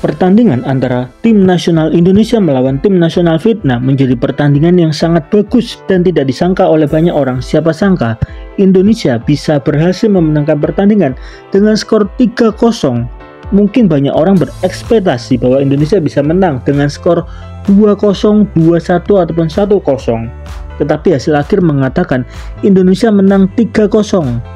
Pertandingan antara tim nasional Indonesia melawan tim nasional Vietnam menjadi pertandingan yang sangat bagus dan tidak disangka oleh banyak orang. Siapa sangka Indonesia bisa berhasil memenangkan pertandingan dengan skor 3-0. Mungkin banyak orang berekspektasi bahwa Indonesia bisa menang dengan skor 2-0, 2-1 ataupun 1-0. Tetapi hasil akhir mengatakan Indonesia menang 3-0.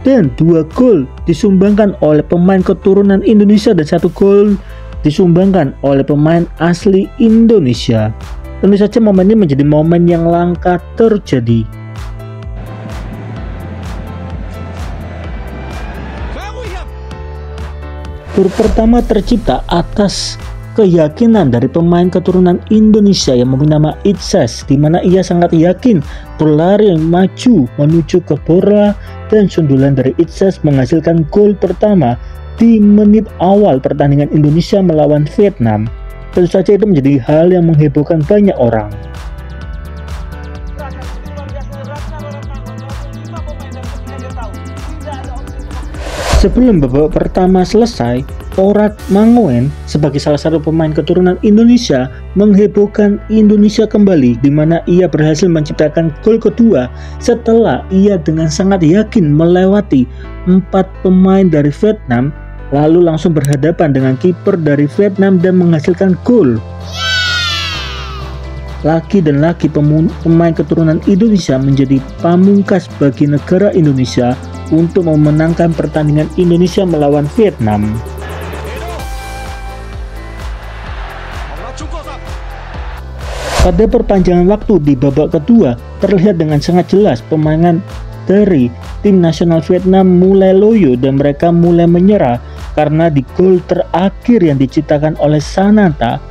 Dan 2 gol disumbangkan oleh pemain keturunan Indonesia dan 1 gol disumbangkan oleh pemain asli Indonesia. Tentu saja momen ini menjadi momen yang langka terjadi. Gol pertama tercipta atas keyakinan dari pemain keturunan Indonesia yang memberi nama Itzas, di mana ia sangat yakin berlari maju menuju ke bola dan sundulan dari Itzas menghasilkan gol pertama di menit awal pertandingan Indonesia melawan Vietnam. Tentu saja itu menjadi hal yang menghebohkan banyak orang. Sebelum babak pertama selesai, Orat Manguen sebagai salah satu pemain keturunan Indonesia menghebohkan Indonesia kembali, di mana ia berhasil menciptakan gol kedua setelah ia dengan sangat yakin melewati 4 pemain dari Vietnam, lalu langsung berhadapan dengan kiper dari Vietnam dan menghasilkan gol. Lagi dan lagi pemain keturunan Indonesia menjadi pamungkas bagi negara Indonesia untuk memenangkan pertandingan Indonesia melawan Vietnam. Pada perpanjangan waktu di babak kedua, terlihat dengan sangat jelas pemain dari tim nasional Vietnam mulai loyo dan mereka mulai menyerah karena di gol terakhir yang diciptakan oleh Sananta,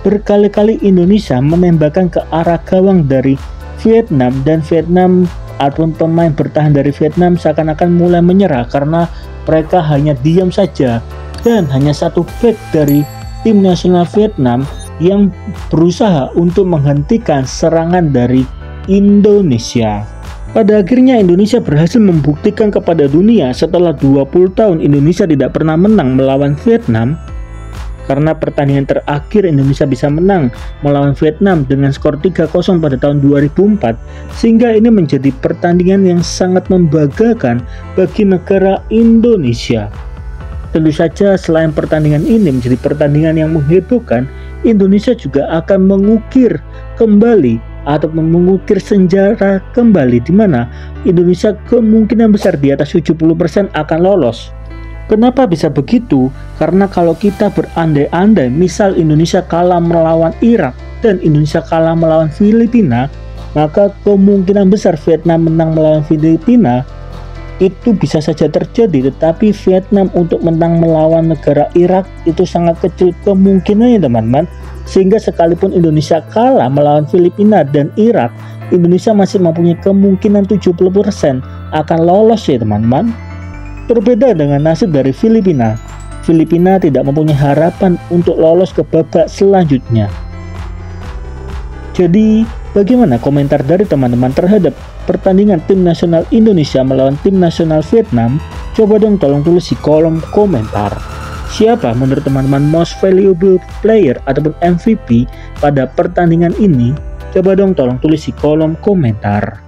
berkali-kali Indonesia menembakkan ke arah gawang dari Vietnam dan Vietnam ataupun pemain bertahan dari Vietnam seakan-akan mulai menyerah karena mereka hanya diam saja, dan hanya satu back dari tim nasional Vietnam yang berusaha untuk menghentikan serangan dari Indonesia. Pada akhirnya Indonesia berhasil membuktikan kepada dunia setelah 20 tahun Indonesia tidak pernah menang melawan Vietnam. Karena pertandingan terakhir Indonesia bisa menang melawan Vietnam dengan skor 3-0 pada tahun 2004, sehingga ini menjadi pertandingan yang sangat membanggakan bagi negara Indonesia. Tentu saja selain pertandingan ini menjadi pertandingan yang menghebohkan, Indonesia juga akan mengukir kembali atau mengukir sejarah kembali, di mana Indonesia kemungkinan besar di atas 70% akan lolos. Kenapa bisa begitu? Karena kalau kita berandai-andai misal Indonesia kalah melawan Irak dan Indonesia kalah melawan Filipina, maka kemungkinan besar Vietnam menang melawan Filipina itu bisa saja terjadi. Tetapi Vietnam untuk menang melawan negara Irak itu sangat kecil kemungkinannya, teman-teman. Sehingga sekalipun Indonesia kalah melawan Filipina dan Irak, Indonesia masih mempunyai kemungkinan 70% akan lolos ya teman-teman. Berbeda dengan nasib dari Filipina. Filipina tidak mempunyai harapan untuk lolos ke babak selanjutnya. Jadi bagaimana komentar dari teman-teman terhadap pertandingan tim nasional Indonesia melawan tim nasional Vietnam? Coba dong tolong tulis di kolom komentar. Siapa menurut teman-teman most valuable player ataupun MVP pada pertandingan ini? Coba dong tolong tulis di kolom komentar.